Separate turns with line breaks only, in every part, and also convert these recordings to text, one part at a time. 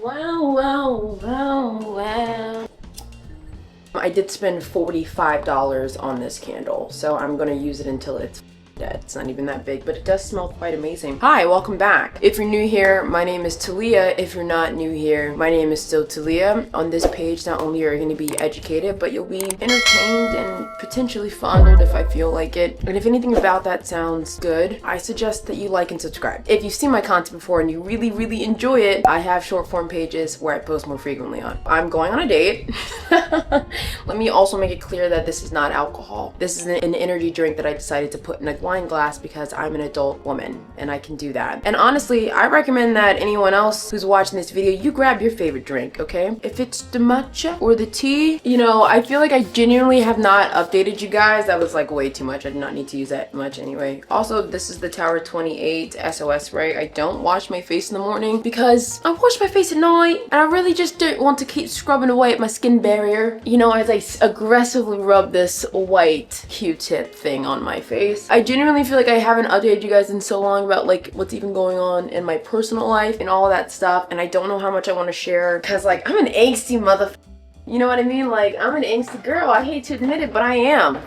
Wow, wow, wow, wow. I did spend $45 on this candle, so I'm gonna use it until it's dead. It's not even that big, but it does smell quite amazing. Hi, welcome back. If you're new here, my name is Talia. If you're not new here, my name is still Talia. On this page, not only are you going to be educated, but you'll be entertained and potentially fondled if I feel like it. And if anything about that sounds good, I suggest that you like and subscribe. If you've seen my content before and you really enjoy it, I have short form pages where I post more frequently on. I'm going on a date. Let me also make it clear that this is not alcohol. This is an energy drink that I decided to put in a wine glass because I'm an adult woman and I can do that. And honestly, I recommend that anyone else who's watching this video, you grab your favorite drink, okay? If it's the matcha or the tea, you know, I feel like I genuinely have not updated you guys. That was like way too much. I did not need to use that much anyway. Also, this is the Tower 28 SOS, right? I don't wash my face in the morning because I wash my face at night and I really just don't want to keep scrubbing away at my skin barrier, you know, as I aggressively rub this white Q-tip thing on my face. I genuinely feel like I haven't updated you guys in so long about like what's even going on in my personal life and all that stuff, and I don't know how much I want to share because like I'm an angsty you know what I mean? Like I'm an angsty girl. I hate to admit it, but I am.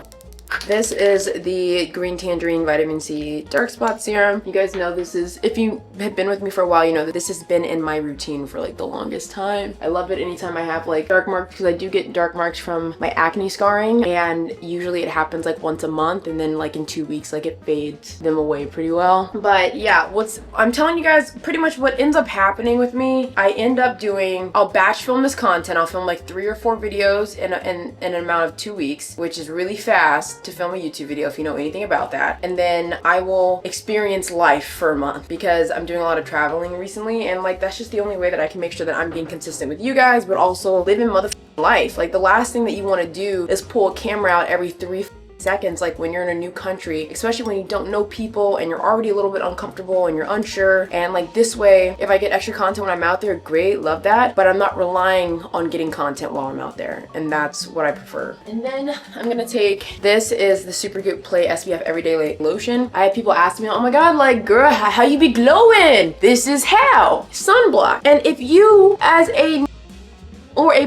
This is the Green Tangerine Vitamin C Dark Spot Serum. You guys know this is, if you have been with me for a while, you know that this has been in my routine for like the longest time. I love it anytime I have like dark marks because I do get dark marks from my acne scarring, and usually it happens like once a month, and then like in 2 weeks like it fades them away pretty well. But yeah, I'm telling you guys pretty much what ends up happening with me. I end up doing, I'll batch film this content. I'll film like 3 or 4 videos in an amount of 2 weeks, which is really fast to film a YouTube video if you know anything about that. And then I will experience life for a month because I'm doing a lot of traveling recently, and like that's just the only way that I can make sure that I'm being consistent with you guys but also living motherfucking life. Like the last thing that you want to do is pull a camera out every 3 seconds, like when you're in a new country, especially when you don't know people and you're already a little bit uncomfortable and you're unsure. And like this way, if I get extra content when I'm out there, great, love that, but I'm not relying on getting content while I'm out there, and that's what I prefer. And then I'm gonna take, this is the Super Good Play SPF Everyday Lotion. I had people ask me, oh my god, like girl, how you be glowing? This is how sunblock. And if you as a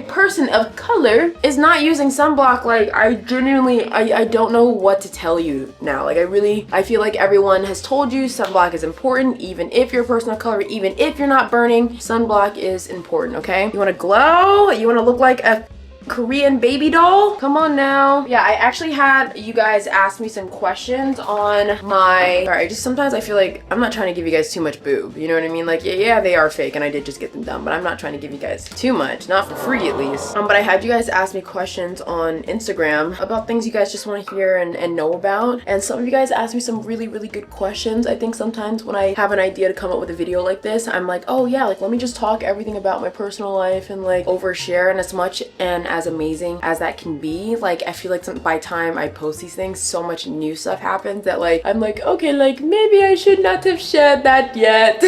person of color is not using sunblock, like I genuinely, I don't know what to tell you now. Like I feel like everyone has told you sunblock is important, even if you're a person of color, even if you're not burning, sunblock is important, okay? You want to glow? You want to look like a Korean baby doll? Come on now. Yeah, I actually had you guys ask me some questions on my, sorry, just sometimes I feel like I'm not trying to give you guys too much boob, you know what I mean? Like yeah, they are fake and I did just get them done, but I'm not trying to give you guys too much, not for free at least. But I had you guys ask me questions on Instagram about things you guys just want to hear and know about, and some of you guys asked me some really good questions. I think sometimes when I have an idea to come up with a video like this, I'm like, oh yeah, like let me just talk everything about my personal life and like overshare, and as much and as amazing as that can be, like I feel like by time I post these things, so much new stuff happens that like I'm like, okay, like maybe I should not have shared that yet.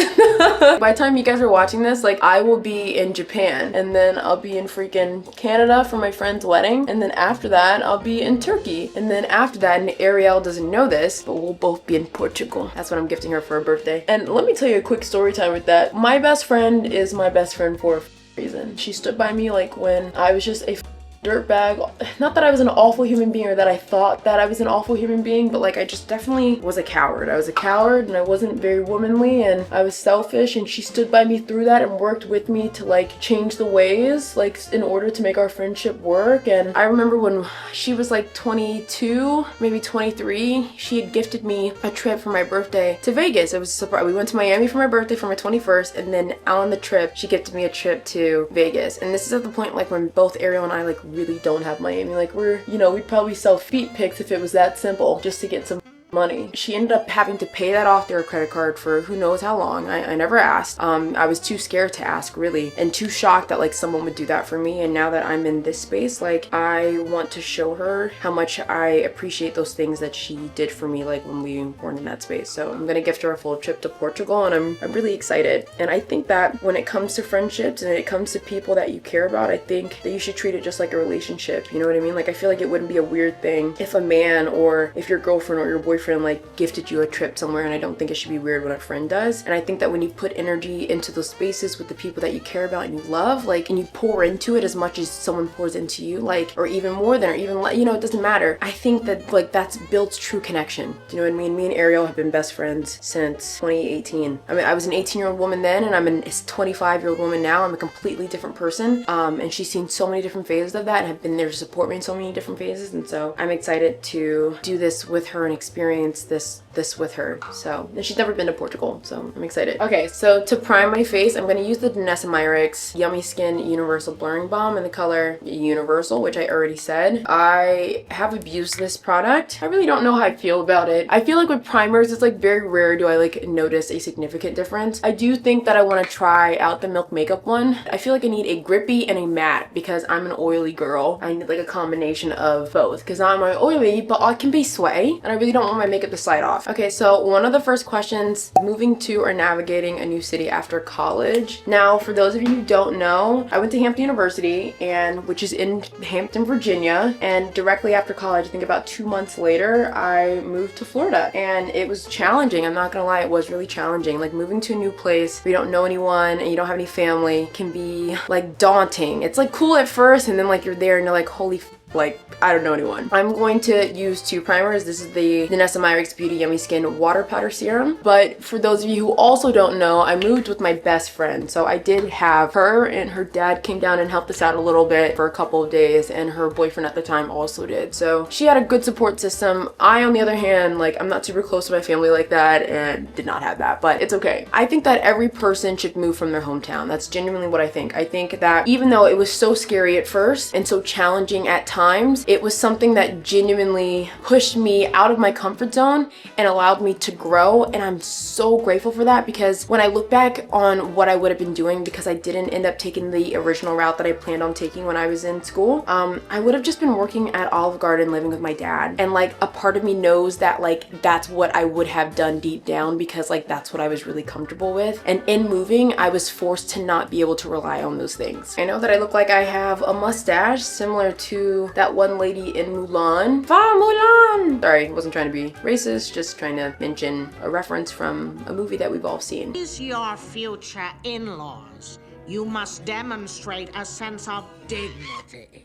By the time you guys are watching this, like I will be in Japan, and then I'll be in freaking Canada for my friend's wedding, and then after that I'll be in Turkey, and then after that, and Ariel doesn't know this, but we'll both be in Portugal. That's what I'm gifting her for her birthday. And let me tell you a quick story time with that. My best friend is my best friend for a reason. She stood by me like when I was just a dirtbag. Not that I was an awful human being or that I thought that I was an awful human being, but like I just definitely was a coward. I was a coward and I wasn't very womanly and I was selfish, and she stood by me through that and worked with me to like change the ways, like in order to make our friendship work. And I remember when she was like 22, maybe 23, she had gifted me a trip for my birthday to Vegas. It was a surprise. We went to Miami for my birthday for my 21st, and then on the trip she gifted me a trip to Vegas. And this is at the point like when both Ariel and I like really don't have Miami. Like we're, you know, we'd probably sell feet pics if it was that simple just to get some money. She ended up having to pay that off their credit card for who knows how long. I never asked. I was too scared to ask, really, and too shocked that like someone would do that for me. And now that I'm in this space, like I want to show her how much I appreciate those things that she did for me, like when we weren't in that space. So I'm gonna gift her a full trip to Portugal, and I'm really excited. And I think that when it comes to friendships and it comes to people that you care about, I think that you should treat it just like a relationship. You know what I mean? Like I feel like it wouldn't be a weird thing if a man, or if your girlfriend or your boyfriend boyfriend like gifted you a trip somewhere, and I don't think it should be weird when a friend does. And I think that when you put energy into those spaces with the people that you care about and you love, like, and you pour into it as much as someone pours into you, like, or even more than, or even, you know, it doesn't matter. I think that like that's builds true connection. Do you know what I mean? Me and Ariel have been best friends since 2018. I mean, I was an 18-year-old woman then, and I'm a 25-year-old woman now. I'm a completely different person. And she's seen so many different phases of that and have been there to support me in so many different phases. And so I'm excited to do this with her and experience this with her. So, and she's never been to Portugal, so I'm excited. Okay, so to prime my face, I'm gonna use the Danessa Myricks Yummy Skin Universal Blurring Balm in the color Universal, which I already said. I have abused this product. I really don't know how I feel about it. I feel like with primers, it's like very rare do I like notice a significant difference. I do think that I want to try out the Milk Makeup one. I feel like I need a grippy and a matte because I'm an oily girl. I need like a combination of both because I'm oily, but I can be sweaty, and I really don't want my makeup to slide off. Okay, so one of the first questions, moving to or navigating a new city after college. Now, for those of you who don't know, I went to Hampton University, and which is in Hampton, Virginia, and directly after college, I think about 2 months later, I moved to Florida, and it was challenging. I'm not gonna lie, it was really challenging. Like, moving to a new place where you don't know anyone and you don't have any family can be like daunting. It's like cool at first, and then like you're there and you're like, holy like, I don't know anyone. I'm going to use two primers. This is the Danessa Myricks Beauty Yummy Skin Water Powder Serum. But for those of you who also don't know, I moved with my best friend. So I did have her, and her dad came down and helped us out a little bit for a couple of days, and her boyfriend at the time also did. So she had a good support system. I, on the other hand, like, I'm not super close to my family like that and did not have that, but it's okay. I think that every person should move from their hometown. That's genuinely what I think. I think that even though it was so scary at first and so challenging at times, it was something that genuinely pushed me out of my comfort zone and allowed me to grow, and I'm so grateful for that, because when I look back on what I would have been doing, because I didn't end up taking the original route that I planned on taking when I was in school, I would have just been working at Olive Garden living with my dad, and like a part of me knows that like that's what I would have done deep down, because like that's what I was really comfortable with, and in moving I was forced to not be able to rely on those things. I know that I look like I have a mustache similar to that one lady in Mulan. Va Mulan! Sorry, wasn't trying to be racist, just trying to mention a reference from a movie that we've all seen.
Is your future in-laws. You must demonstrate a sense of dignity.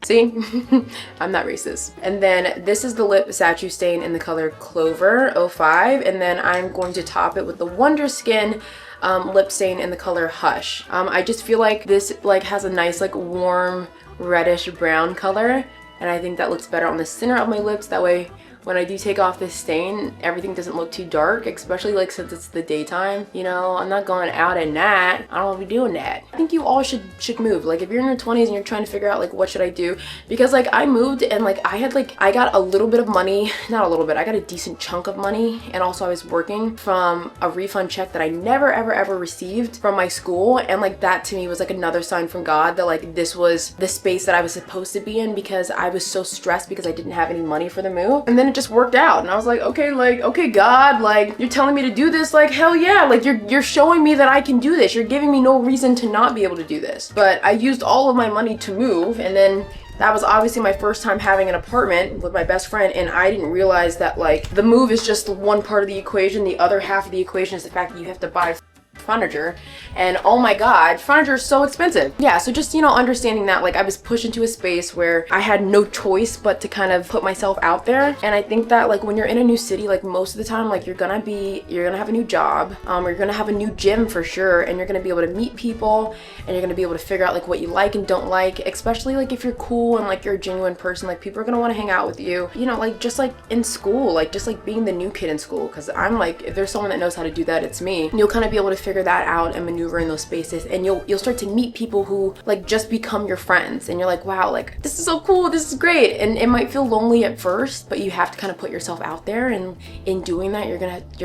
See? I'm not racist. And then this is the lip statue stain in the color Clover 05, and then I'm going to top it with the Wonder Skin lip stain in the color Hush. I just feel like this like has a nice like warm reddish brown color, and I think that looks better on the center of my lips. That way when I do take off this stain, everything doesn't look too dark, especially like since it's the daytime. You know, I'm not going out at night. I don't want to be doing that. I think you all should move. Like if you're in your 20s and you're trying to figure out like what should I do, because like I moved and like I got a little bit of money, not a little bit, I got a decent chunk of money, and also I was working from a refund check that I never ever received from my school, and like that to me was like another sign from God that like this was the space that I was supposed to be in, because I was so stressed because I didn't have any money for the move. And then it just worked out, and I was like, okay God, like you're telling me to do this, like hell yeah, like you're showing me that I can do this. You're giving me no reason to not be able to do this. But I used all of my money to move, and then that was obviously my first time having an apartment with my best friend, and I didn't realize that like the move is just one part of the equation. The other half of the equation is the fact that you have to buy furniture, and oh my god, furniture is so expensive. Yeah, so just, you know, understanding that like I was pushed into a space where I had no choice but to kind of put myself out there. And I think that like when you're in a new city, like most of the time, like you're gonna have a new job, or you're gonna have a new gym for sure, and you're gonna be able to meet people, and you're gonna be able to figure out like what you like and don't like, especially like if you're cool and like you're a genuine person, like people are gonna want to hang out with you, you know, like just like in school, like just like being the new kid in school, because I'm like, if there's someone that knows how to do that, it's me. And you'll kind of be able to figure that out and maneuver in those spaces, and you'll start to meet people who like just become your friends, and you're like, wow, like this is so cool, this is great. And it might feel lonely at first, but you have to kind of put yourself out there, and in doing that you're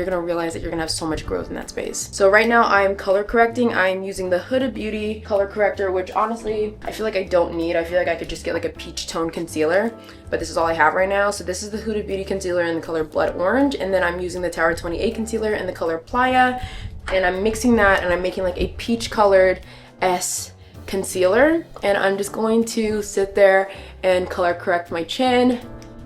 gonna realize that you're gonna have so much growth in that space. So right now I'm color correcting. I'm using the Huda Beauty color corrector, which honestly I feel like I don't need. I feel like I could just get like a peach tone concealer, but this is all I have right now. So this is the Huda Beauty concealer in the color Blood Orange, and then I'm using the Tower 28 concealer in the color Playa, and I'm mixing that, and I'm making like a peach colored S concealer, and I'm just going to sit there and color correct my chin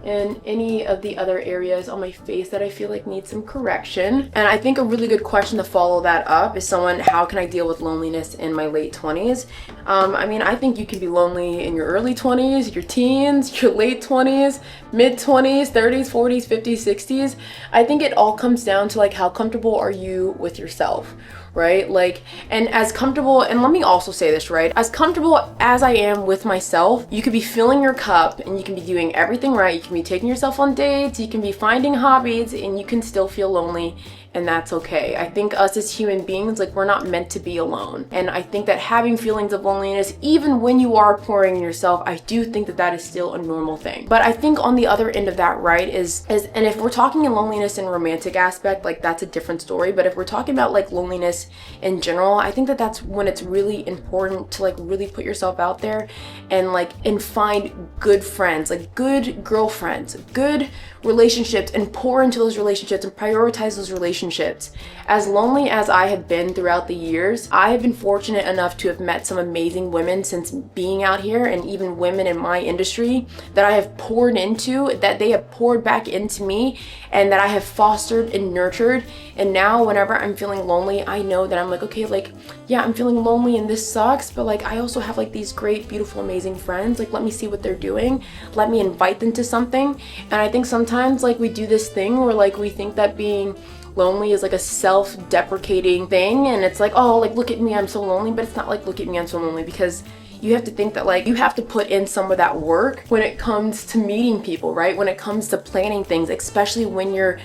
and any of the other areas on my face that I feel like need some correction. And I think a really good question to follow that up is how can I deal with loneliness in my late 20s? I mean, I think you can be lonely in your early 20s, your teens, your late 20s, mid 20s, 30s, 40s, 50s, 60s. I think it all comes down to like how comfortable are you with yourself, right? Like, and as comfortable, and let me also say this, right? As comfortable as I am with myself, you could be filling your cup and you can be doing everything right. You can be taking yourself on dates, you can be finding hobbies, and you can still feel lonely. And that's okay. I think us as human beings, like, we're not meant to be alone. And I think that having feelings of loneliness, even when you are pouring in yourself, I do think that that is still a normal thing. But I think on the other end of that, right, is and if we're talking in loneliness in romantic aspect, like, that's a different story. But if we're talking about like loneliness in general, I think that that's when it's really important to like really put yourself out there and find good friends, like good girlfriends, good relationships, and pour into those relationships and prioritize those relationships. As lonely as I have been throughout the years, I have been fortunate enough to have met some amazing women since being out here, and even women in my industry that I have poured into, that they have poured back into me, and that I have fostered and nurtured. And now whenever I'm feeling lonely, I know that I'm like, okay, like, yeah, I'm feeling lonely and this sucks, but like I also have like these great, beautiful, amazing friends. Like, let me see what they're doing. Let me invite them to something. And I think sometimes like we do this thing where like we think that being lonely is like a self-deprecating thing, and it's like, oh, like, look at me, I'm so lonely. But it's not like, look at me, I'm so lonely, because you have to think that like you have to put in some of that work when it comes to meeting people, right? When it comes to planning things, especially when you're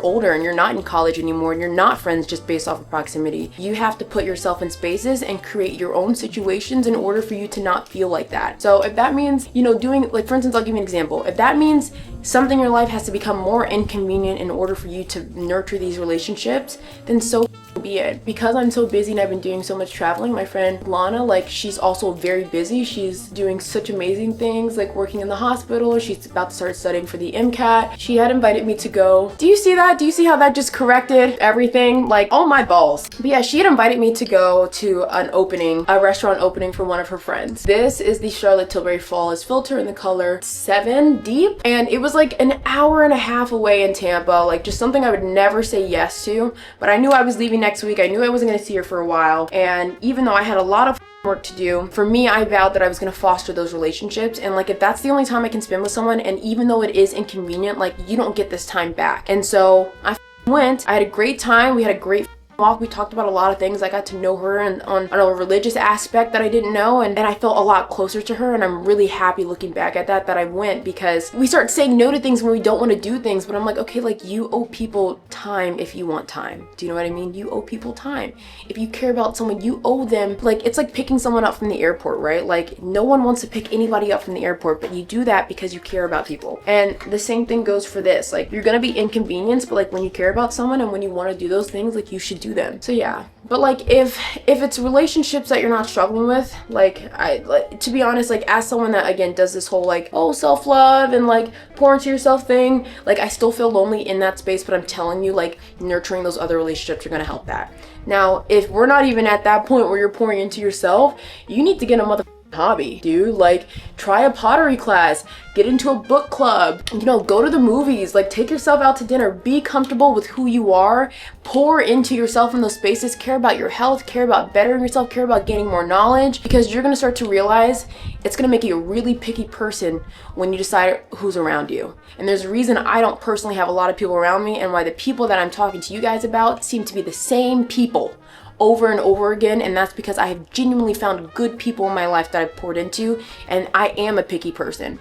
older and you're not in college anymore and you're not friends just based off of proximity. You have to put yourself in spaces and create your own situations in order for you to not feel like that. So if that means, you know, doing, like, for instance, I'll give you an example. If that means something in your life has to become more inconvenient in order for you to nurture these relationships, then so be it. Because I'm so busy and I've been doing so much traveling, my friend Lana, like, she's also very busy. She's doing such amazing things, like working in the hospital. She's about to start studying for the MCAT. She had invited me to go. Do you see that? Do you see how that just corrected everything? Like, oh my balls. But yeah, she had invited me to go to a restaurant opening for one of her friends. This is the Charlotte Tilbury Flawless filter in the color 7 Deep, and it was like an hour and a half away in Tampa, like just something I would never say yes to. But I knew I was leaving next week. I knew I wasn't gonna see her for a while, and even though I had a lot of work to do, for me, I vowed that I was gonna foster those relationships. And like, if that's the only time I can spend with someone, and even though it is inconvenient, like, you don't get this time back. And so I went. I had a great time. We had a great walk. We talked about a lot of things. I got to know her and on a religious aspect that I didn't know, and I felt a lot closer to her. And I'm really happy looking back at that I went, because we start saying no to things when we don't want to do things. But I'm like, okay, like, you owe people time if you want time. Do you know what I mean? You owe people time. If you care about someone, you owe them, like, it's like picking someone up from the airport, right? Like, no one wants to pick anybody up from the airport, but you do that because you care about people. And the same thing goes for this. Like, you're gonna be inconvenienced, but like, when you care about someone and when you want to do those things, like, you should do them. So yeah. But like, if it's relationships that you're not struggling with, to be honest, like, as someone that again does this whole like, oh, self-love and like pour into yourself thing, like, I still feel lonely in that space. But I'm telling you, like, nurturing those other relationships are gonna help that. Now, if we're not even at that point where you're pouring into yourself, you need to get a hobby, dude. Like, try a pottery class, get into a book club, you know, go to the movies, like, take yourself out to dinner, be comfortable with who you are, pour into yourself in those spaces, care about your health, care about bettering yourself, care about gaining more knowledge, because you're gonna start to realize it's gonna make you a really picky person when you decide who's around you. And there's a reason I don't personally have a lot of people around me, and why the people that I'm talking to you guys about seem to be the same people over and over again. And that's because I have genuinely found good people in my life that I've poured into, and I am a picky person.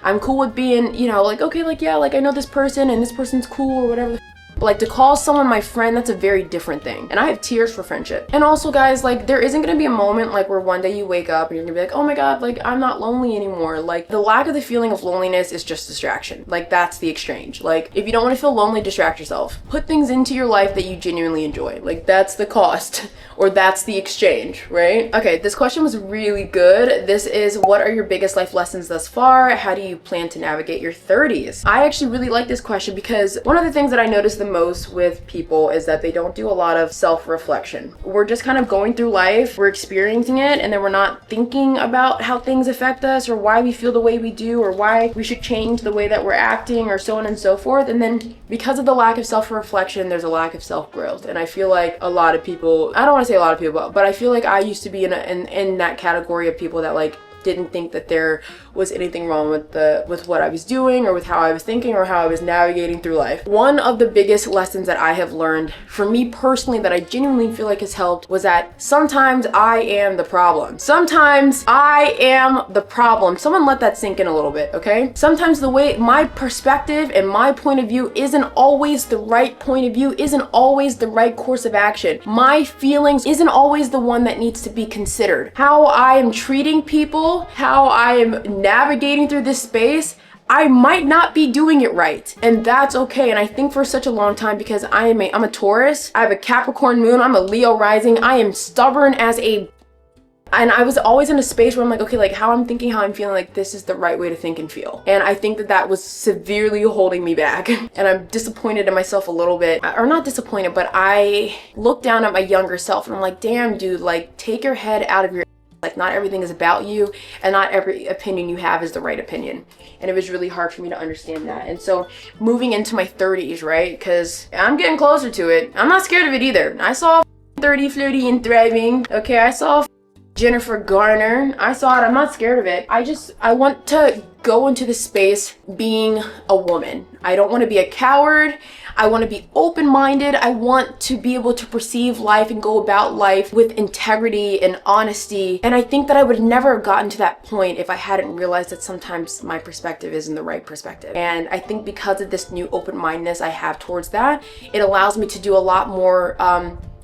I'm cool with being, you know, like, okay, like, yeah, like, I know this person and this person's cool or whatever the but like, to call someone my friend, that's a very different thing. And I have tears for friendship. And also, guys, like, there isn't gonna be a moment like where one day you wake up and you're gonna be like, oh my god, like, I'm not lonely anymore. Like, the lack of the feeling of loneliness is just distraction. Like, that's the exchange. Like, if you don't want to feel lonely, distract yourself. Put things into your life that you genuinely enjoy. Like, that's the cost, or that's the exchange, right? Okay, this question was really good. This is, what are your biggest life lessons thus far? How do you plan to navigate your 30s? I actually really like this question, because one of the things that I noticed the most with people is that they don't do a lot of self-reflection. We're just kind of going through life, we're experiencing it, and then we're not thinking about how things affect us or why we feel the way we do or why we should change the way that we're acting or so on and so forth. And then because of the lack of self-reflection, there's a lack of self-growth. And I feel like a lot of people, I don't want to say a lot of people, but I feel like I used to be in that category of people that like didn't think that there was anything wrong with what I was doing or with how I was thinking or how I was navigating through life. One of the biggest lessons that I have learned for me personally that I genuinely feel like has helped was that sometimes I am the problem. Sometimes I am the problem. Someone let that sink in a little bit, okay? Sometimes the way my perspective and my point of view isn't always the right point of view, isn't always the right course of action. My feelings isn't always the one that needs to be considered. How I am treating people, how I am navigating through this space, I might not be doing it right, and that's okay. And I think for such a long time, because I'm a Taurus, I have a Capricorn moon, I'm a Leo rising, I am stubborn as a, and I was always in a space where I'm like, okay, like how I'm thinking, how I'm feeling, like this is the right way to think and feel. And I think that that was severely holding me back. And I'm disappointed in myself a little bit, or not disappointed, but I look down at my younger self and I'm like, damn dude, like take your head out of your, like not everything is about you and not every opinion you have is the right opinion. And it was really hard for me to understand that. And so moving into my 30s, right? Because I'm getting closer to it. I'm not scared of it either. I saw 30, flirty and thriving. Okay, I saw Jennifer Garner. I saw it. I'm not scared of it. I want to go into the space being a woman. I don't want to be a coward. I want to be open-minded. I want to be able to perceive life and go about life with integrity and honesty. And I think that I would never have gotten to that point if I hadn't realized that sometimes my perspective isn't the right perspective. And I think because of this new open-mindedness I have towards that, it allows me to do a lot more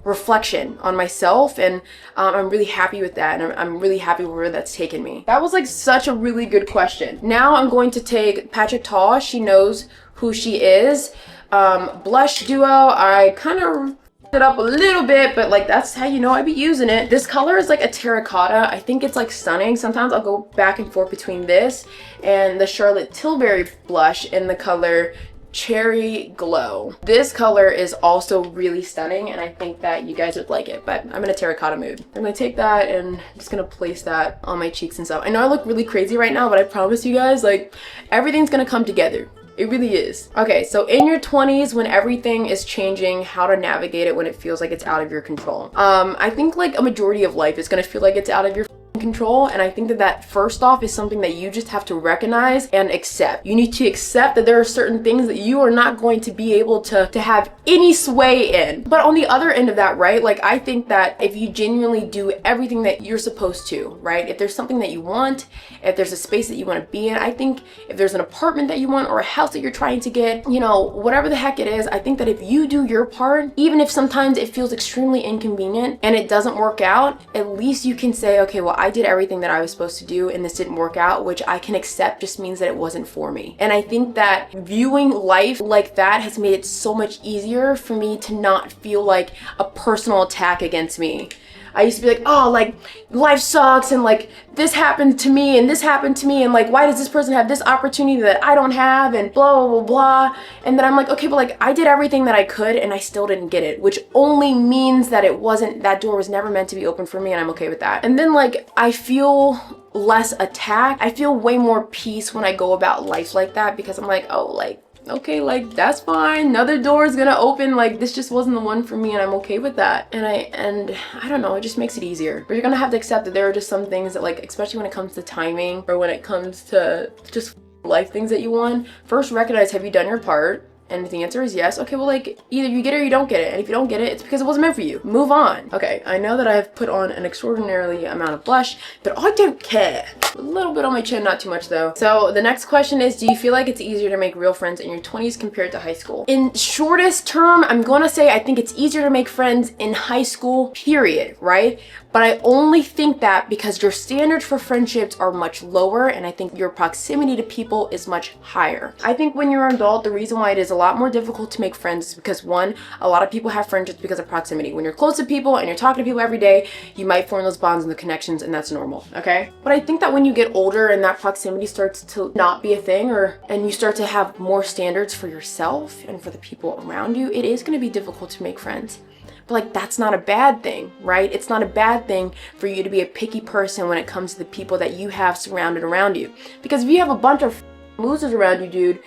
reflection on myself, and I'm really happy with that, and I'm really happy where that's taken me. That was like such a really good question. Now I'm going to take Patrick Tall. She knows who she is. Blush duo, I kind of it up a little bit, but like that's how you know I be using it. This color is like a terracotta. I think it's like stunning. Sometimes I'll go back and forth between this and the Charlotte Tilbury blush in the color Cherry Glow. This color is also really stunning, and I think that you guys would like it, but I'm in a terracotta mood. I'm gonna take that and I'm just gonna place that on my cheeks and stuff. I know I look really crazy right now, but I promise you guys, like, everything's gonna come together. It really is. Okay, so in your 20s, when everything is changing, how to navigate it when it feels like it's out of your control. I think like a majority of life is gonna feel like it's out of your control, and I think that that first off is something that you just have to recognize and accept. You need to accept that there are certain things that you are not going to be able to have any sway in. But on the other end of that, right, like I think that if you genuinely do everything that you're supposed to, right, if there's something that you want, if there's a space that you want to be in, I think if there's an apartment that you want or a house that you're trying to get, you know, whatever the heck it is, I think that if you do your part, even if sometimes it feels extremely inconvenient and it doesn't work out, at least you can say, okay, well, I did everything that I was supposed to do and this didn't work out, which I can accept just means that it wasn't for me. And I think that viewing life like that has made it so much easier for me to not feel like a personal attack against me. I used to be like, oh, like life sucks and like this happened to me and this happened to me and like why does this person have this opportunity that I don't have and blah blah blah blah. And then I'm like, okay, but like I did everything that I could and I still didn't get it, which only means that it wasn't, that door was never meant to be open for me, and I'm okay with that. And then like I feel less attacked. I feel way more peace when I go about life like that, because I'm like, oh, like okay, like that's fine, another door is gonna open, like this just wasn't the one for me and I'm okay with that. And I don't know, it just makes it easier. But you're gonna have to accept that there are just some things that, like, especially when it comes to timing or when it comes to just life things that you want, first recognize, have you done your part? And if the answer is yes, okay, well, like, either you get it or you don't get it. And if you don't get it, it's because it wasn't meant for you. Move on. Okay, I know that I've put on an extraordinarily amount of blush, but I don't care. A little bit on my chin, not too much though. So the next question is, do you feel like it's easier to make real friends in your 20s compared to high school? In shortest term, I'm gonna say I think it's easier to make friends in high school, period, right? But I only think that because your standards for friendships are much lower, and I think your proximity to people is much higher. I think when you're an adult, the reason why it is a lot more difficult to make friends because one, a lot of people have friendships because of proximity. When you're close to people and you're talking to people every day, you might form those bonds and the connections, and that's normal, okay? But I think that when you get older and that proximity starts to not be a thing, and you start to have more standards for yourself and for the people around you, it is going to be difficult to make friends. But like, that's not a bad thing, right? It's not a bad thing for you to be a picky person when it comes to the people that you have surrounded around you. Because if you have a bunch of losers around you, dude,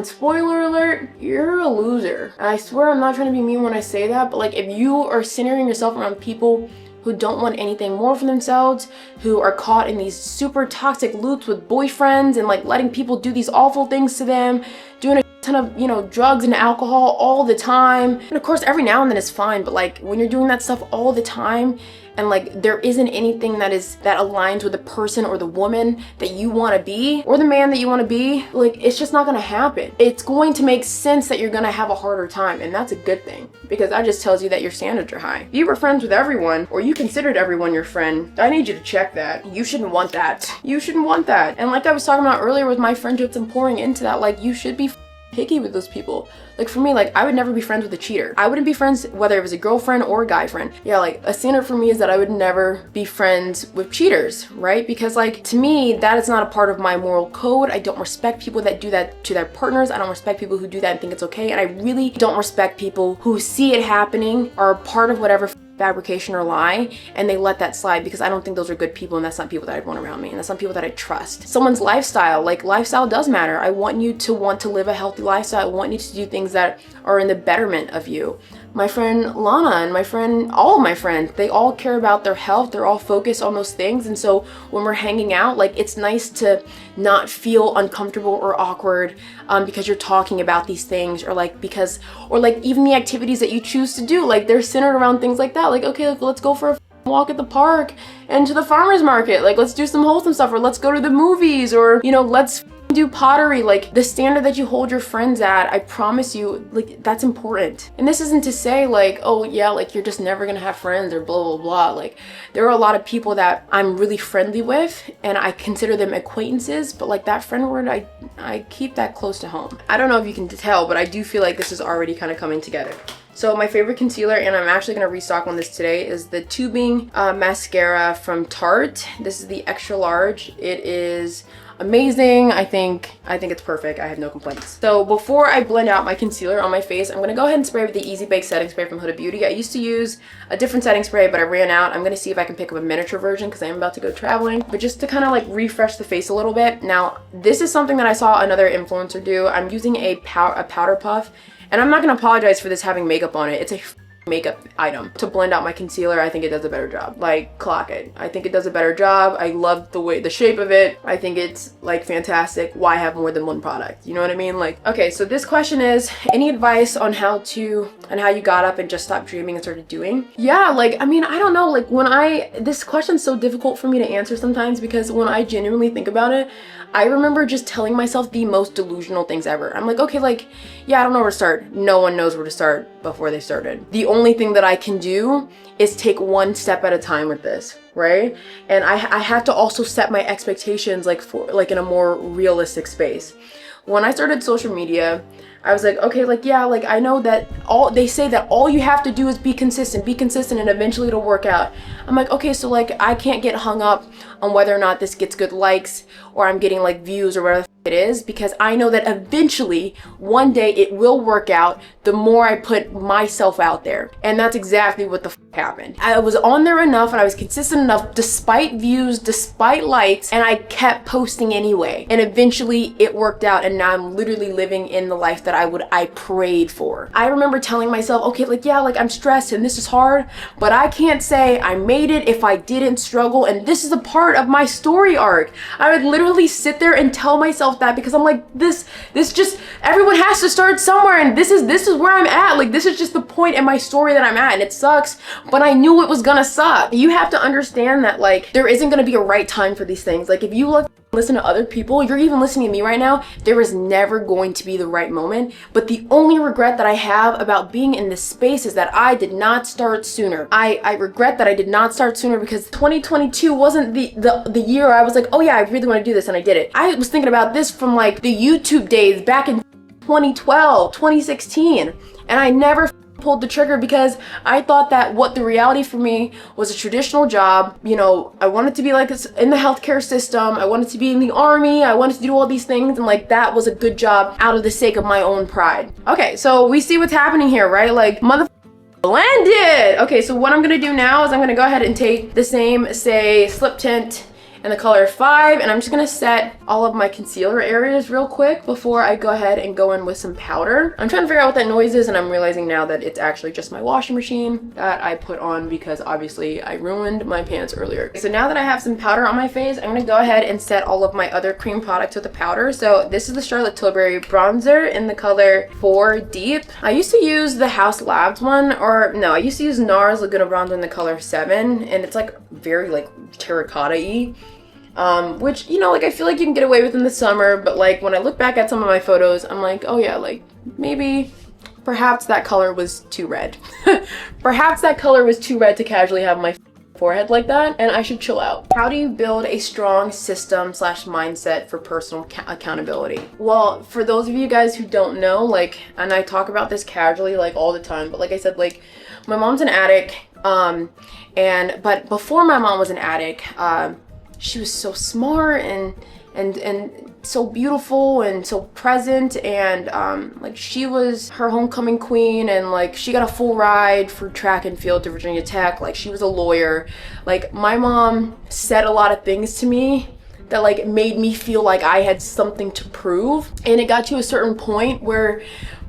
spoiler alert, you're a loser. And I swear I'm not trying to be mean when I say that, but like, if you are centering yourself around people who don't want anything more for themselves, who are caught in these super toxic loops with boyfriends and like letting people do these awful things to them, doing a ton of, you know, drugs and alcohol all the time. And of course, every now and then it's fine, but like when you're doing that stuff all the time and like there isn't anything that aligns with the person or the woman that you want to be or the man that you want to be, like it's just not going to happen. It's going to make sense that you're going to have a harder time, and that's a good thing because that just tells you that your standards are high. If you were friends with everyone or you considered everyone your friend, I need you to check that. You shouldn't want that. You shouldn't want that. And like I was talking about earlier with my friendships and pouring into that, like you should be picky with those people. Like for me, like I would never be friends with a cheater. I wouldn't be friends whether it was a girlfriend or a guy friend. Yeah, like a standard for me is that I would never be friends with cheaters, right? Because like to me, that is not a part of my moral code. I don't respect people that do that to their partners. I don't respect people who do that and think it's okay. And I really don't respect people who see it happening, are a part of whatever fabrication or lie, and they let that slide, because I don't think those are good people, and that's not people that I'd want around me, and that's not people that I trust. Someone's lifestyle, like lifestyle does matter. I want you to want to live a healthy lifestyle. I want you to do things that are in the betterment of you. My friend Lana and all of my friends, they all care about their health. They're all focused on those things. And so when we're hanging out, like it's nice to not feel uncomfortable or awkward because you're talking about these things, or like even the activities that you choose to do, like they're centered around things like that. Like, okay, let's go for a walk at the park and to the farmer's market. Like, let's do some wholesome stuff, or let's go to the movies, or, you know, let's do pottery. Like the standard that you hold your friends at, I promise you, like that's important. And this isn't to say like, oh yeah, like you're just never gonna have friends or blah, blah, blah. Like there are a lot of people that I'm really friendly with and I consider them acquaintances, but like that friend word, I keep that close to home. I don't know if you can tell, but I do feel like this is already kind of coming together. So my favorite concealer, and I'm actually going to restock on this today, is the Tubing mascara from Tarte. This is the extra large. It is amazing. I think it's perfect. I have no complaints. So before I blend out my concealer on my face, I'm going to go ahead and spray with the Easy Bake setting spray from Huda Beauty. I used to use a different setting spray, but I ran out. I'm going to see if I can pick up a miniature version because I am about to go traveling, but just to kind of like refresh the face a little bit. Now, this is something that I saw another influencer do. I'm using a powder puff, and I'm not going to apologize for this having makeup on it. It's a makeup item. To blend out my concealer, I think it does a better job. Like, clock it. I think it does a better job. I love the shape of it. I think it's like fantastic. Why have more than one product? You know what I mean? Like, okay, so this question is, any advice on how you got up and just stopped dreaming and started doing? Yeah, like, I mean, I don't know. Like this question's so difficult for me to answer sometimes, because when I genuinely think about it, I remember just telling myself the most delusional things ever. I'm like, okay, like, yeah, I don't know where to start. No one knows where to start before they started. The only thing that I can do is take one step at a time with this, right? And I have to also set my expectations like in a more realistic space. When I started social media, I was like, okay, like, yeah, like I know that they say that all you have to do is be consistent, and eventually it'll work out. I'm like, okay, so like I can't get hung up on whether or not this gets good likes or I'm getting like views or whatever it is, because I know that eventually one day it will work out the more I put myself out there. And that's exactly what the happened. I was on there enough and I was consistent enough despite views, despite likes, and I kept posting anyway. And eventually it worked out, and now I'm literally living in the life that I prayed for. I remember telling myself, okay, like, yeah, like I'm stressed and this is hard, but I can't say I made it if I didn't struggle, and this is a part of my story arc. I would literally sit there and tell myself that, because I'm like, this just, everyone has to start somewhere, and this is where I'm at. Like, this is just the point in my story that I'm at, and it sucks, but I knew it was gonna suck. You have to understand that like there isn't gonna be a right time for these things. Like if you listen to other people, you're even listening to me right now, there is never going to be the right moment. But the only regret that I have about being in this space is that I did not start sooner. I regret that I did not start sooner, because 2022 wasn't the year I was like, oh yeah, I really want to do this, and I did it. I was thinking about this from like the YouTube days back in 2012, 2016, and I never pulled the trigger because I thought that what the reality for me was a traditional job. You know, I wanted to be like in the healthcare system, I wanted to be in the army, I wanted to do all these things, and like that was a good job out of the sake of my own pride. Okay, so we see what's happening here, right? Like blended. Okay, so what I'm gonna do now is I'm gonna go ahead and take the same, say, slip tint in the color 5, and I'm just gonna set all of my concealer areas real quick before I go ahead and go in with some powder. I'm trying to figure out what that noise is, and I'm realizing now that it's actually just my washing machine that I put on because obviously I ruined my pants earlier. So now that I have some powder on my face, I'm gonna go ahead and set all of my other cream products with the powder. So this is the Charlotte Tilbury bronzer in the color 4 Deep. I used to use the House Labs one, or no, I used to use NARS Laguna bronzer in the color 7, and it's like very like terracotta-y. Which, you know, like I feel like you can get away with in the summer, but like when I look back at some of my photos, I'm like, oh yeah, like maybe, perhaps that color was too red. Perhaps that color was too red to casually have my forehead like that, and I should chill out. How do you build a strong system / mindset for personal accountability? Well, for those of you guys who don't know, like, and I talk about this casually like all the time, but like I said, like my mom's an addict, but before my mom was an addict, she was so smart and so beautiful and so present, and like she was her homecoming queen, and like she got a full ride for track and field to Virginia Tech. Like she was a lawyer. Like my mom said a lot of things to me that like made me feel like I had something to prove, and it got to a certain point where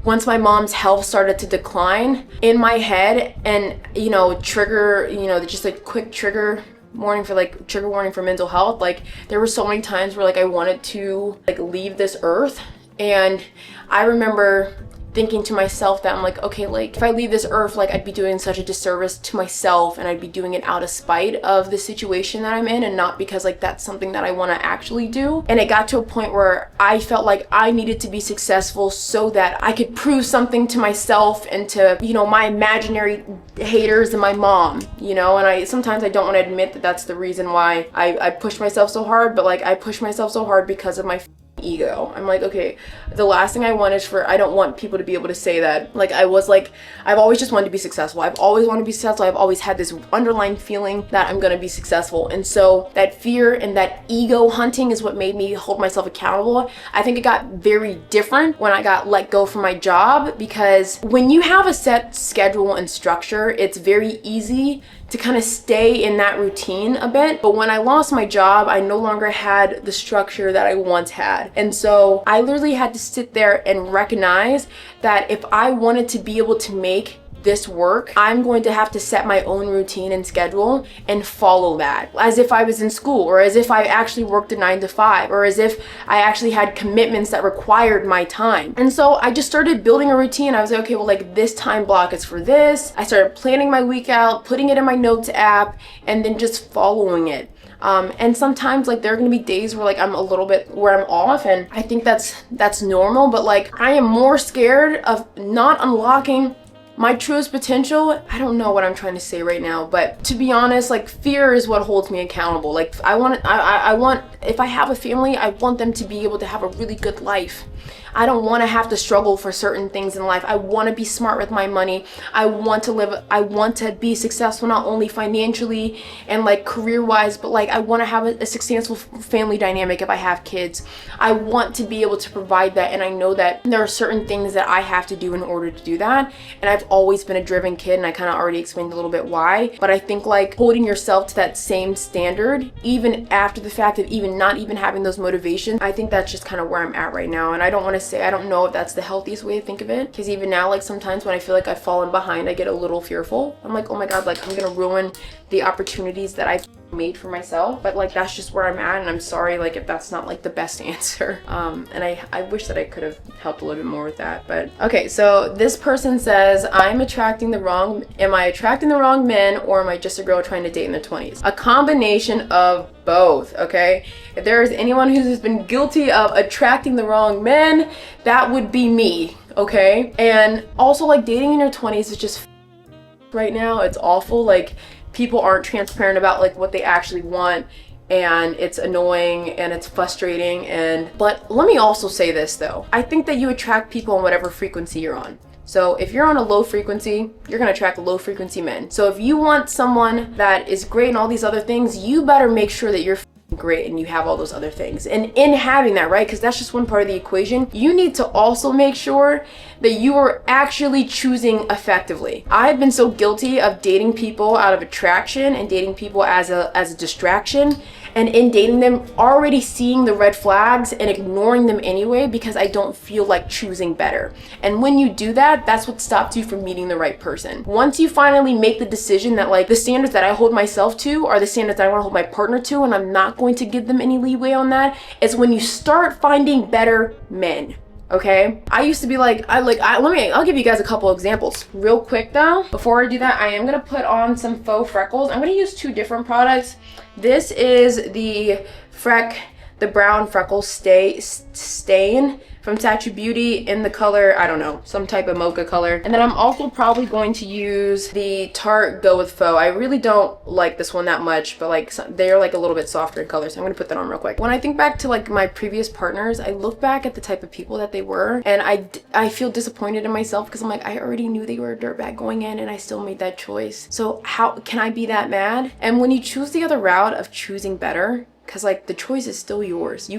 once my mom's health started to decline in my head, and you know, trigger, you know, just a quick trigger warning for mental health, like there were so many times where like I wanted to like leave this earth, and I remember thinking to myself that I'm like, okay, like if I leave this earth, like I'd be doing such a disservice to myself, and I'd be doing it out of spite of the situation that I'm in, and not because like that's something that I want to actually do. And it got to a point where I felt like I needed to be successful so that I could prove something to myself and to, you know, my imaginary haters and my mom, you know. And sometimes I don't want to admit that that's the reason why I push myself so hard, but like I push myself so hard because of my ego. I'm like, okay, the last thing I want is I don't want people to be able to say that like I've always just wanted to be successful. I've always wanted to be successful. I've always had this underlying feeling that I'm gonna be successful, and so that fear and that ego hunting is what made me hold myself accountable. I think it got very different when I got let go from my job, because when you have a set schedule and structure, it's very easy to kind of stay in that routine a bit. But when I lost my job, I no longer had the structure that I once had. And so I literally had to sit there and recognize that if I wanted to be able to make this work, I'm going to have to set my own routine and schedule and follow that, as if I was in school, or as if I actually worked a 9 to 5, or as if I actually had commitments that required my time. And so I just started building a routine. I was like, okay, well, like this time block is for this. I started planning my week out, putting it in my notes app, and then just following it. And sometimes like there are gonna be days where like I'm a little bit where I'm off, and I think that's normal, but like I am more scared of not unlocking my truest potential. I don't know what I'm trying to say right now, but to be honest, like fear is what holds me accountable. Like I want, if I have a family, I want them to be able to have a really good life. I don't want to have to struggle for certain things in life. I want to be smart with my money. I want to be successful, not only financially and like career-wise, but like I want to have a successful family dynamic if I have kids. I want to be able to provide that, and I know that there are certain things that I have to do in order to do that. And I've always been a driven kid, and I kind of already explained a little bit why, but I think like holding yourself to that same standard, even after the fact of even not even having those motivations, I think that's just kind of where I'm at right now. And I don't want to say, I don't know if that's the healthiest way to think of it, because even now, like sometimes when I feel like I've fallen behind, I get a little fearful. I'm like, oh my god, like I'm gonna ruin the opportunities that I've made for myself. But like that's just where I'm at, and I'm sorry like if that's not like the best answer. And I wish that I could have helped a little bit more with that. But okay, so this person says, am I attracting the wrong men, or am I just a girl trying to date in their 20s? A combination of both. Okay, if there is anyone who's been guilty of attracting the wrong men, that would be me. Okay, and also like dating in your 20s is just right now, it's awful. Like people aren't transparent about like what they actually want, and it's annoying and it's frustrating. But let me also say this though. I think that you attract people on whatever frequency you're on. So if you're on a low frequency, you're gonna attract low frequency men. So if you want someone that is great and all these other things, you better make sure that you're great and you have all those other things. And in having that, right, because that's just one part of the equation, you need to also make sure that you are actually choosing effectively. I've been so guilty of dating people out of attraction and dating people as a distraction, and in dating them already seeing the red flags and ignoring them anyway because I don't feel like choosing better. And when you do that, that's what stops you from meeting the right person. Once you finally make the decision that like the standards that I hold myself to are the standards that I want to hold my partner to, and I'm not going to give them any leeway on that, is when you start finding better men. Okay, I used to be like, I'll give you guys a couple examples real quick though. Before I do that, I am gonna put on some faux freckles. I'm gonna use two different products. This is the brown freckle stain from Tattoo Beauty in the color, I don't know, some type of mocha color. And then I'm also probably going to use the Tarte Go With Faux. I really don't like this one that much, but like they're like a little bit softer in color, so I'm gonna put that on real quick. When I think back to like my previous partners, I look back at the type of people that they were, and I feel disappointed in myself because I'm like, I already knew they were a dirtbag going in and I still made that choice. So how can I be that mad? And when you choose the other route of choosing better, because like the choice is still yours.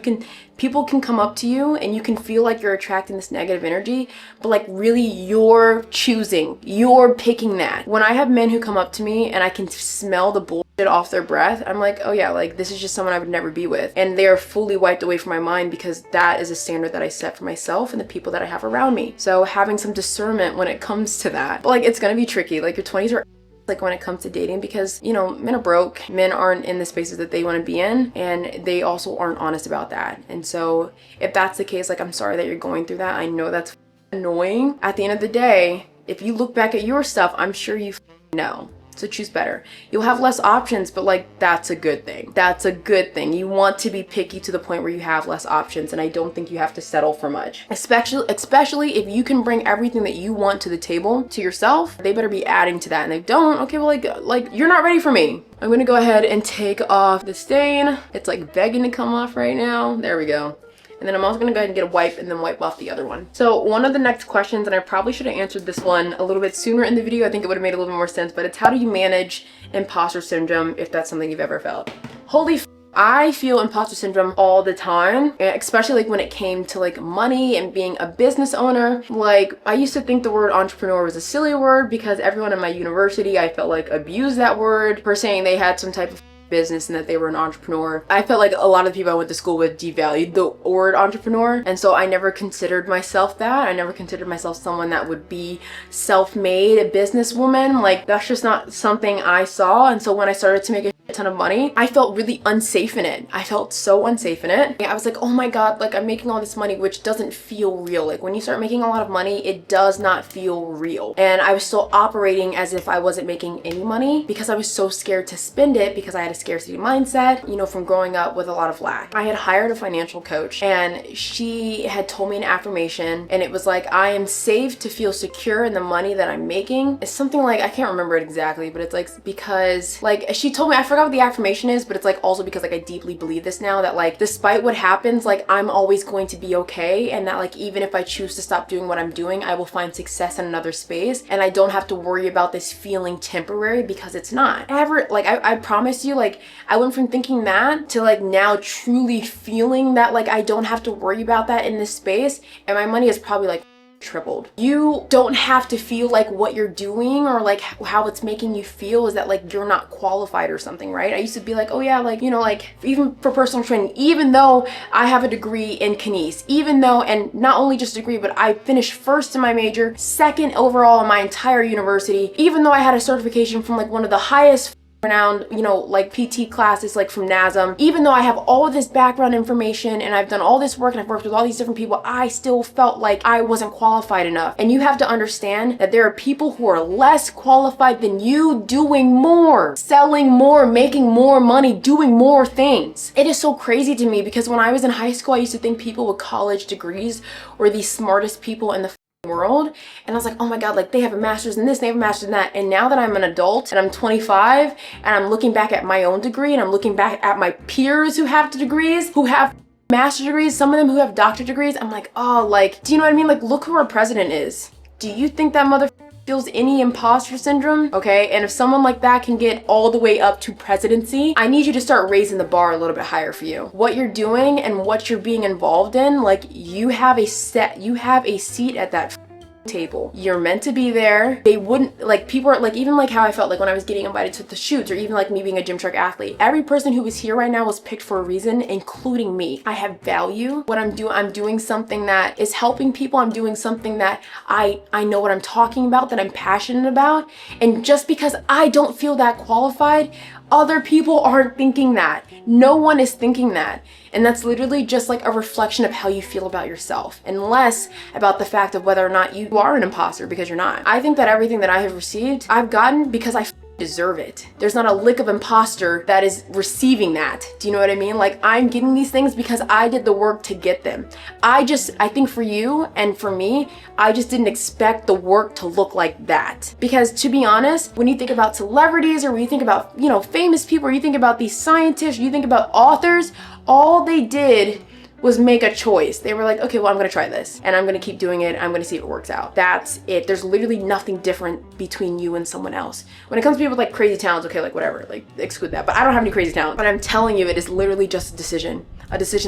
People can come up to you and you can feel like you're attracting this negative energy, but like really you're picking that. When I have men who come up to me and I can smell the bullshit off their breath, I'm like, oh yeah, like this is just someone I would never be with. And they are fully wiped away from my mind because that is a standard that I set for myself and the people that I have around me. So having some discernment when it comes to that. But like it's gonna be tricky. Like your 20s are like when it comes to dating, because you know men are broke, men aren't in the spaces that they want to be in, and they also aren't honest about that. And so if that's the case, like I'm sorry that you're going through that. I know that's annoying. At the end of the day, if you look back at your stuff, I'm sure you know. So choose better. You'll have less options, but like that's a good thing. That's a good thing. You want to be picky to the point where you have less options, and I don't think you have to settle for much. Especially if you can bring everything that you want to the table to yourself, they better be adding to that. And they don't, okay, well like you're not ready for me. I'm gonna go ahead and take off the stain. It's like begging to come off right now. There we go. And then I'm also gonna go ahead and get a wipe and then wipe off the other one. So one of the next questions, and I probably should have answered this one a little bit sooner in the video, I think it would have made a little bit more sense, but it's how do you manage imposter syndrome if that's something you've ever felt? Holy I feel imposter syndrome all the time, especially like when it came to like money and being a business owner. Like I used to think the word entrepreneur was a silly word because everyone in my university, I felt like abused that word for saying they had some type of business and that they were an entrepreneur. I felt like a lot of the people I went to school with devalued the word entrepreneur, and so I never considered myself that. I never considered myself someone that would be self-made, a businesswoman. Like that's just not something I saw. And so when I started to make a ton of money, I felt really unsafe in it. I felt so unsafe in it. I was like, oh my god, like I'm making all this money, which doesn't feel real. Like when you start making a lot of money, it does not feel real. And I was still operating as if I wasn't making any money because I was so scared to spend it because I had a scarcity mindset, you know, from growing up with a lot of lack. I had hired a financial coach and she had told me an affirmation, and it was like, I am safe to feel secure in the money that I'm making. It's something like, I can't remember it exactly, but it's like, because like she told me, I forgot what the affirmation is, but it's like also because like I deeply believe this now, that like despite what happens, like I'm always going to be okay, and that like even if I choose to stop doing what I'm doing, I will find success in another space, and I don't have to worry about this feeling temporary, because it's not ever. Like I promise you, like I went from thinking that to like now truly feeling that like I don't have to worry about that in this space, and my money is probably like tripled. You don't have to feel like what you're doing or like how it's making you feel is that like you're not qualified or something, right? I used to be like, oh yeah, like, you know, like even for personal training, even though I have a degree in kines, even though, and not only just a degree, but I finished first in my major, second overall in my entire university, even though I had a certification from like one of the highest renowned, you know, like PT classes like from NASM, even though I have all of this background information and I've done all this work and I've worked with all these different people, I still felt like I wasn't qualified enough. And you have to understand that there are people who are less qualified than you doing more, selling more, making more money, doing more things. It is so crazy to me because when I was in high school, I used to think people with college degrees were the smartest people in the world. And I was like, oh my God, like they have a master's in this, they have a master's in that. And now that I'm an adult and I'm 25 and I'm looking back at my own degree and I'm looking back at my peers who have degrees, who have master's degrees, some of them who have doctorate degrees, I'm like, oh, like, do you know what I mean? Like, look who our president is. Do you think that mother feels any imposter syndrome? Okay, and if someone like that can get all the way up to presidency, I need you to start raising the bar a little bit higher for you. What you're doing and what you're being involved in, like you have a seat at that table. You're meant to be there. They wouldn't, like, people are like, even like how I felt like when I was getting invited to the shoots, or even like me being a Gymshark athlete, every person who is here right now was picked for a reason, including me. I have value. What I'm doing something that is helping people. I'm doing something that I know what I'm talking about, that I'm passionate about. And just because I don't feel that qualified, other people aren't thinking that. No one is thinking that. And that's literally just like a reflection of how you feel about yourself, and less about the fact of whether or not you are an imposter, because you're not. I think that everything that I have received, I've gotten because I deserve it. There's not a lick of imposter that is receiving that. Do you know what I mean? Like, I'm getting these things because I did the work to get them. I think for you and for me, I just didn't expect the work to look like that. Because to be honest, when you think about celebrities, or when you think about, you know, famous people, or you think about these scientists, or you think about authors, all they did was make a choice. They were like, okay, well, I'm gonna try this and I'm gonna keep doing it. I'm gonna see if it works out. That's it. There's literally nothing different between you and someone else. When it comes to people with like crazy talents, okay, like whatever, like exclude that. But I don't have any crazy talent. But I'm telling you, it is literally just a decision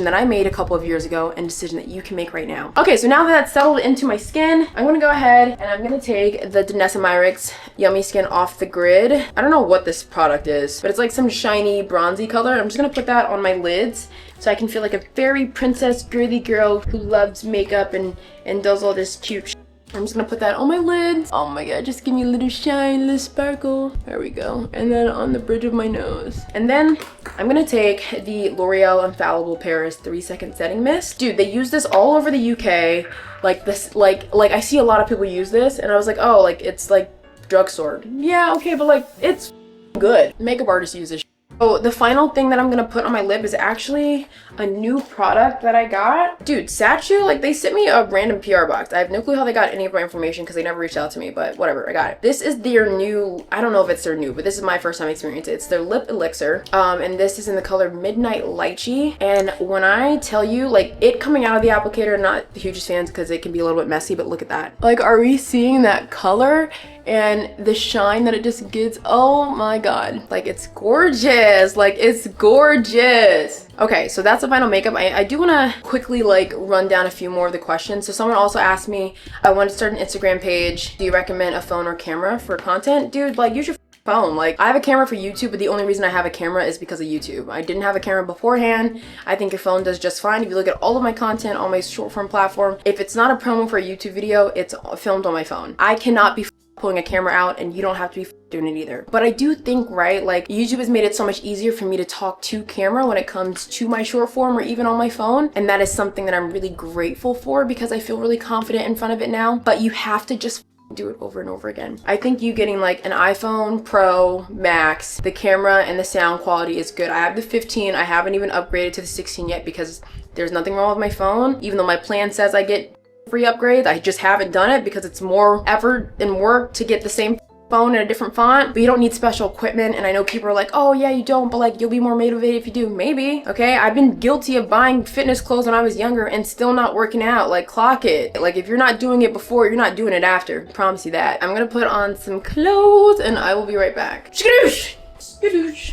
that I made a couple of years ago, and a decision that you can make right now. Okay, so now that that's settled into my skin, I'm gonna go ahead and I'm gonna take the Denesamyrix Yummy Skin Off the Grid. I don't know what this product is, but it's like some shiny bronzy color. I'm just gonna put that on my lids so I can feel like a very princess girly girl who loves makeup and does all this cute shit. I'm just gonna put that on my lids. Oh my God, just give me a little shine, a little sparkle. There we go. And then on the bridge of my nose. And then I'm gonna take the L'Oreal Infallible Paris 3-second setting mist. Dude, they use this all over the UK. Like this, like I see a lot of people use this, and I was like, oh, like it's like drugstore. Yeah, okay, but like it's good. Makeup artists use this. So the final thing that I'm gonna put on my lip is actually a new product that I got. Dude, Satchu, like they sent me a random PR box. I have no clue how they got any of my information because they never reached out to me, but whatever, I got it. This is their new, I don't know if it's their new, but this is my first time experiencing it. It's their lip elixir. And this is in the color Midnight Lychee. And when I tell you, like it coming out of the applicator, I'm not the hugest fans because it can be a little bit messy, but look at that. Like, are we seeing that color and the shine that it just gives? Oh my God, like it's gorgeous. Like it's gorgeous. Okay, so that's the final makeup. I do want to quickly like run down a few more of the questions. So someone also asked me, I want to start an Instagram page. Do you recommend a phone or camera for content? Dude, like use your phone. Like I have a camera for YouTube, but the only reason I have a camera is because of YouTube. I didn't have a camera beforehand. I think your phone does just fine. If you look at all of my content on my short form platform, if it's not a promo for a YouTube video, it's filmed on my phone. I cannot be pulling a camera out, and you don't have to be doing it either. But I do think, right, like YouTube has made it so much easier for me to talk to camera when it comes to my short form or even on my phone. And that is something that I'm really grateful for because I feel really confident in front of it now. But you have to just do it over and over again. I think you getting like an iPhone Pro Max, the camera and the sound quality is good. I have the 15. I haven't even upgraded to the 16 yet because there's nothing wrong with my phone. Even though my plan says I get free upgrades, I just haven't done it because it's more effort and work to get the same phone in a different font. But you don't need special equipment, and I know people are like, oh yeah, you don't, but like you'll be more motivated if you do. Maybe. Okay, I've been guilty of buying fitness clothes when I was younger and still not working out. Like, clock it. Like, if you're not doing it before, you're not doing it after. I promise you that. I'm gonna put on some clothes and I will be right back.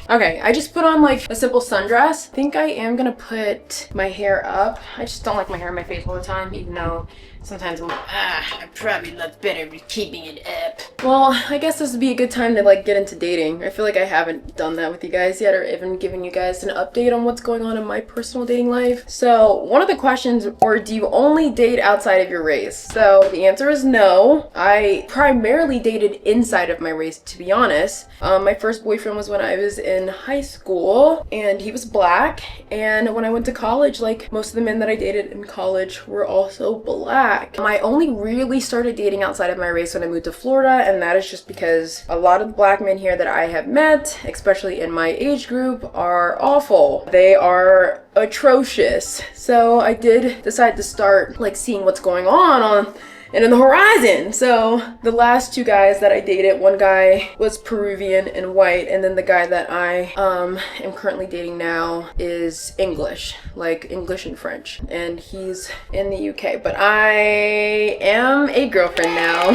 Okay, I just put on like a simple sundress. I think I am gonna put my hair up. I just don't like my hair in my face all the time, even though sometimes I'm like, I probably look better with keeping it up. Well, I guess this would be a good time to like get into dating. I feel like I haven't done that with you guys yet, or even giving you guys an update on what's going on in my personal dating life. So one of the questions, or do you only date outside of your race? So the answer is no. I primarily dated inside of my race, to be honest. My first boyfriend was when I was in high school, and he was black. And when I went to college, like most of the men that I dated in college were also black. I only really started dating outside of my race when I moved to Florida, and that is just because a lot of the black men here that I have met, especially in my age group, are awful. They are atrocious. So I did decide to start like seeing what's going on and in the horizon. So the last two guys that I dated, one guy was Peruvian and white, and then the guy that I am currently dating now is English, like English and French, and he's in the UK, but I am a girlfriend now.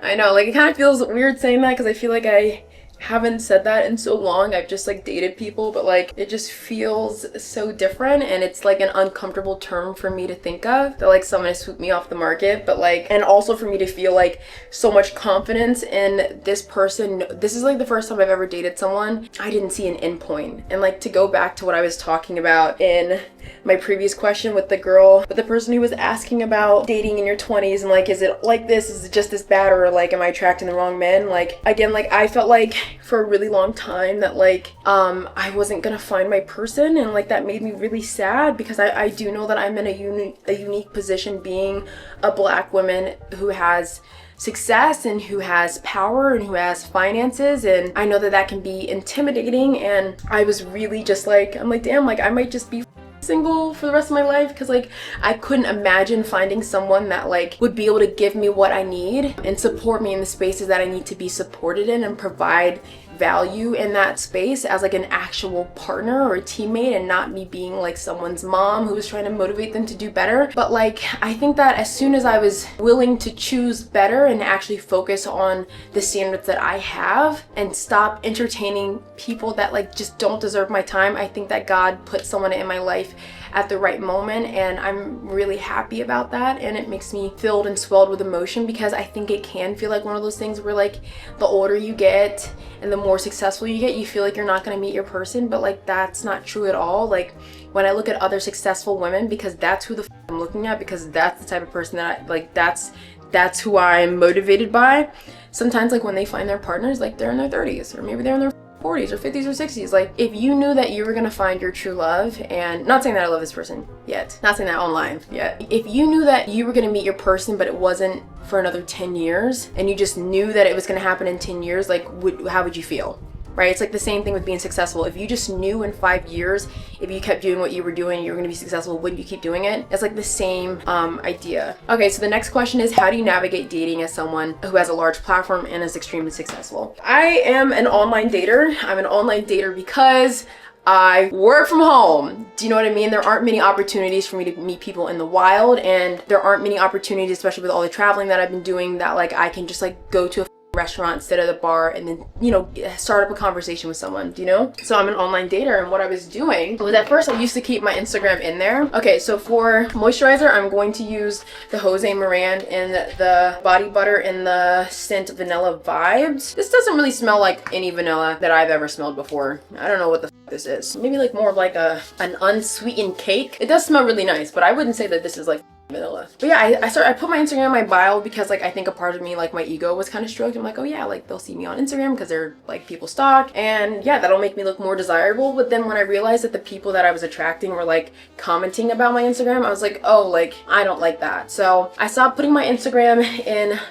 I know, like it kind of feels weird saying that because I feel like I haven't said that in so long. I've just like dated people, but like it just feels so different, and it's like an uncomfortable term for me to think of, that like someone has swooped me off the market, but like, and also for me to feel like so much confidence in this person. This is like the first time I've ever dated someone I didn't see an end point. And like to go back to what I was talking about in my previous question with the girl, with the person who was asking about dating in your 20s and like, is it like this, is it just this bad, or like am I attracting the wrong men? Like again, like I felt like for a really long time that like I wasn't gonna find my person, and like that made me really sad, because I do know that I'm in a unique position being a Black woman who has success and who has power and who has finances, and I know that that can be intimidating. And I was really just like, I'm like, damn, like I might just be single for the rest of my life, because like I couldn't imagine finding someone that like would be able to give me what I need and support me in the spaces that I need to be supported in, and provide value in that space as like an actual partner or a teammate, and not me being like someone's mom who was trying to motivate them to do better. But like I think that as soon as I was willing to choose better and actually focus on the standards that I have and stop entertaining people that like just don't deserve my time, I think that God put someone in my life at the right moment, and I'm really happy about that. And it makes me filled and swelled with emotion, because I think it can feel like one of those things where like the older you get and the more successful you get, you feel like you're not going to meet your person, but like that's not true at all. Like when I look at other successful women, because that's who the I'm looking at, because that's the type of person that I like, that's who I'm motivated by. Sometimes like when they find their partners, like they're in their 30s, or maybe they're in their 40s or 50s or 60s. Like if you knew that you were gonna find your true love, and not saying that I love this person yet, not saying that online yet, if you knew that you were gonna meet your person but it wasn't for another 10 years, and you just knew that it was gonna happen in 10 years, like how would you feel? Right? It's like the same thing with being successful. If you just knew in 5 years, if you kept doing what you were doing, you were going to be successful, wouldn't you keep doing it? It's like the same idea. Okay, so the next question is, how do you navigate dating as someone who has a large platform and is extremely successful? I am an online dater. I'm an online dater because I work from home. Do you know what I mean? There aren't many opportunities for me to meet people in the wild, and there aren't many opportunities, especially with all the traveling that I've been doing, that like I can just like go to a restaurant, sit at a bar, and then, you know, start up a conversation with someone, you know? So I'm an online dater, and what I was doing was, at first I used to keep my Instagram in there. Okay, so for moisturizer, I'm going to use the Jose Moran in the body butter in the scent Vanilla Vibes. This doesn't really smell like any vanilla that I've ever smelled before. I don't know what the this is. Maybe like more of like an unsweetened cake. It does smell really nice, but I wouldn't say that this is like vanilla. But yeah, I put my Instagram in my bio because like I think a part of me, like my ego was kind of stroked. I'm like, oh yeah, like they'll see me on Instagram because they're like people stalk, and yeah, that'll make me look more desirable. But then when I realized that the people that I was attracting were like commenting about my Instagram, I was like, oh, like I don't like that. So I stopped putting my Instagram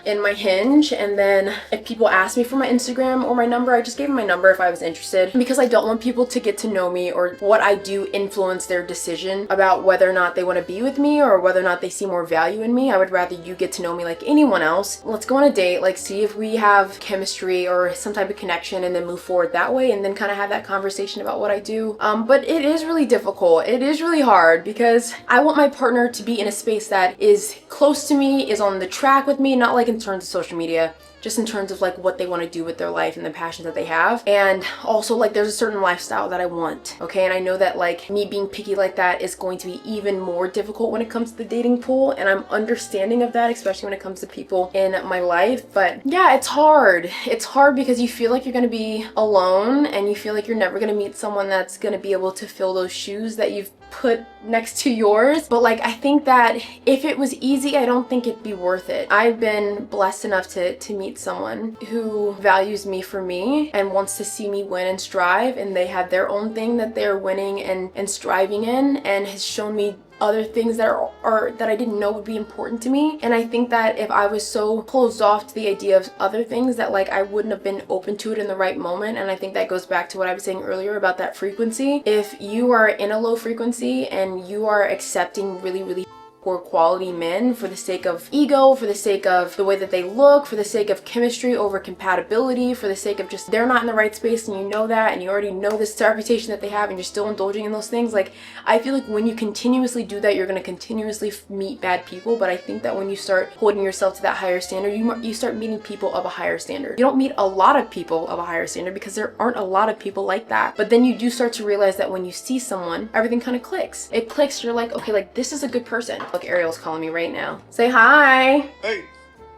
in my Hinge, and then if people asked me for my Instagram or my number, I just gave them my number if I was interested, because I don't want people to get to know me or what I do influence their decision about whether or not they want to be with me or whether or not they see more value in me. I would rather you get to know me like anyone else. Let's go on a date, like see if we have chemistry or some type of connection, and then move forward that way, and then kind of have that conversation about what I do. But it is really difficult. It is really hard because I want my partner to be in a space that is close to me, is on the track with me, not like in terms of social media, just in terms of like what they want to do with their life and the passions that they have. And also like there's a certain lifestyle that I want, okay? And I know that like me being picky like that is going to be even more difficult when it comes to the dating pool, and I'm understanding of that, especially when it comes to people in my life. But yeah, it's hard. It's hard because you feel like you're going to be alone, and you feel like you're never going to meet someone that's going to be able to fill those shoes that you've put next to yours. But like I think that if it was easy, I don't think it'd be worth it. I've been blessed enough to meet someone who values me for me and wants to see me win and strive, and they have their own thing that they're winning and striving in, and has shown me other things that are that I didn't know would be important to me. And I think that if I was so closed off to the idea of other things, that like I wouldn't have been open to it in the right moment. And I think that goes back to what I was saying earlier about that frequency. If you are in a low frequency and you are accepting really poor quality men for the sake of ego, for the sake of the way that they look, for the sake of chemistry over compatibility, for the sake of just they're not in the right space and you know that and you already know this reputation that they have and you're still indulging in those things. Like, I feel like when you continuously do that, you're going to continuously meet bad people. But I think that when you start holding yourself to that higher standard, you start meeting people of a higher standard. You don't meet a lot of people of a higher standard because there aren't a lot of people like that. But then you do start to realize that when you see someone, everything kind of clicks. It clicks. You're like, okay, like this is a good person. Look, Ariel's calling me right now. Say hi.
Hey.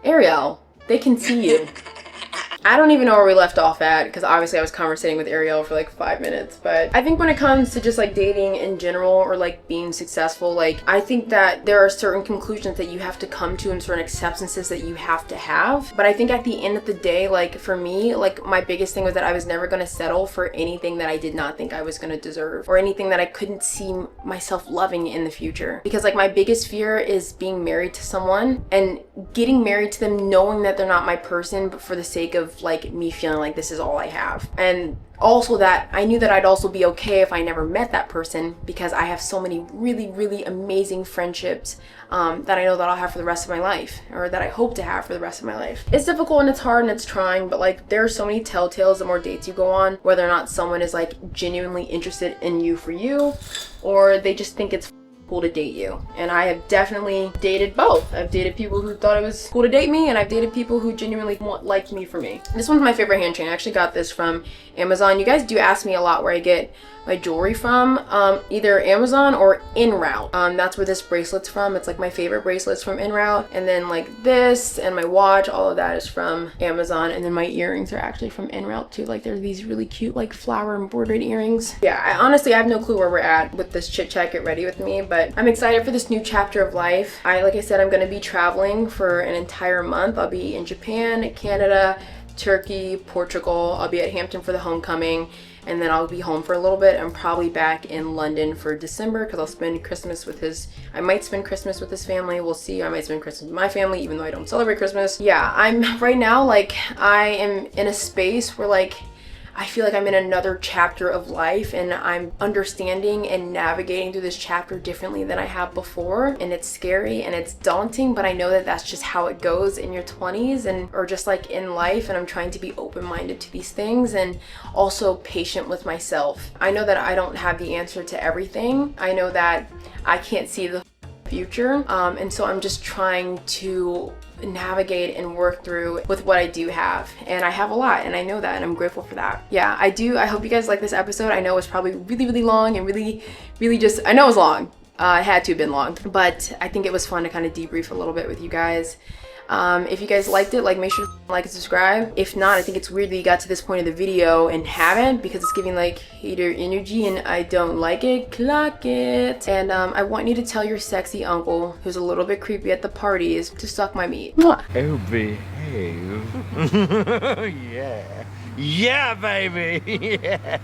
Ariel, they can see you. I don't even know where we left off at because obviously I was conversating with Ariel for like 5 minutes. But I think when it comes to just like dating in general or like being successful, like I think that there are certain conclusions that you have to come to and certain acceptances that you have to have. But I think at the end of the day, like for me, like my biggest thing was that I was never going to settle for anything that I did not think I was going to deserve or anything that I couldn't see myself loving in the future. Because like my biggest fear is being married to someone and getting married to them knowing that they're not my person, but for the sake of like me feeling like this is all I have. And also that I knew that I'd also be okay if I never met that person because I have so many really, really amazing friendships that I know that I'll have for the rest of my life, or that I hope to have for the rest of my life. It's difficult and it's hard and it's trying, but like there are so many telltales the more dates you go on, whether or not someone is like genuinely interested in you for you, or they just think it's cool to date you. And I have definitely dated both. I've dated people who thought it was cool to date me, and I've dated people who genuinely liked me for me. This one's my favorite hand chain. I actually got this from Amazon. You guys do ask me a lot where I get my jewelry from, either Amazon or En Route. That's where this bracelet's from. It's like my favorite bracelets from En Route. And then like this and my watch, all of that is from Amazon. And then my earrings are actually from En Route too. Like they're these really cute like flower embroidered earrings. Yeah, I honestly have no clue where we're at with this chit chat Get Ready With Me, but I'm excited for this new chapter of life. Like I said, I'm gonna be traveling for an entire month. I'll be in Japan, Canada, Turkey, Portugal. I'll be at Hampton for the homecoming, and then I'll be home for a little bit. I'm probably back in London for December because I'll spend Christmas with I might spend Christmas with his family. We'll see. I might spend Christmas with my family, even though I don't celebrate Christmas. Yeah, I'm right now, like, I am in a space where, like, I feel like I'm in another chapter of life and I'm understanding and navigating through this chapter differently than I have before. And it's scary and it's daunting, but I know that that's just how it goes in your 20s or just like in life. And I'm trying to be open-minded to these things and also patient with myself. I know that I don't have the answer to everything. I know that I can't see the future. And so I'm just trying to navigate and work through with what I do have, and I have a lot, and I know that, and I'm grateful for that. Yeah, I hope you guys like this episode. I know it's probably really long and really just, I know it was long. It had to have been long, but I think it was fun to kind of debrief a little bit with you guys. If you guys liked it, like, make sure to like and subscribe. If not, I think it's weird that you got to this point of the video and haven't, because it's giving like hater energy and I don't like it. Clock it. And I want you to tell your sexy uncle, who's a little bit creepy at the parties, to suck my meat.
Oh, behave. Yeah. Yeah, baby. Yeah.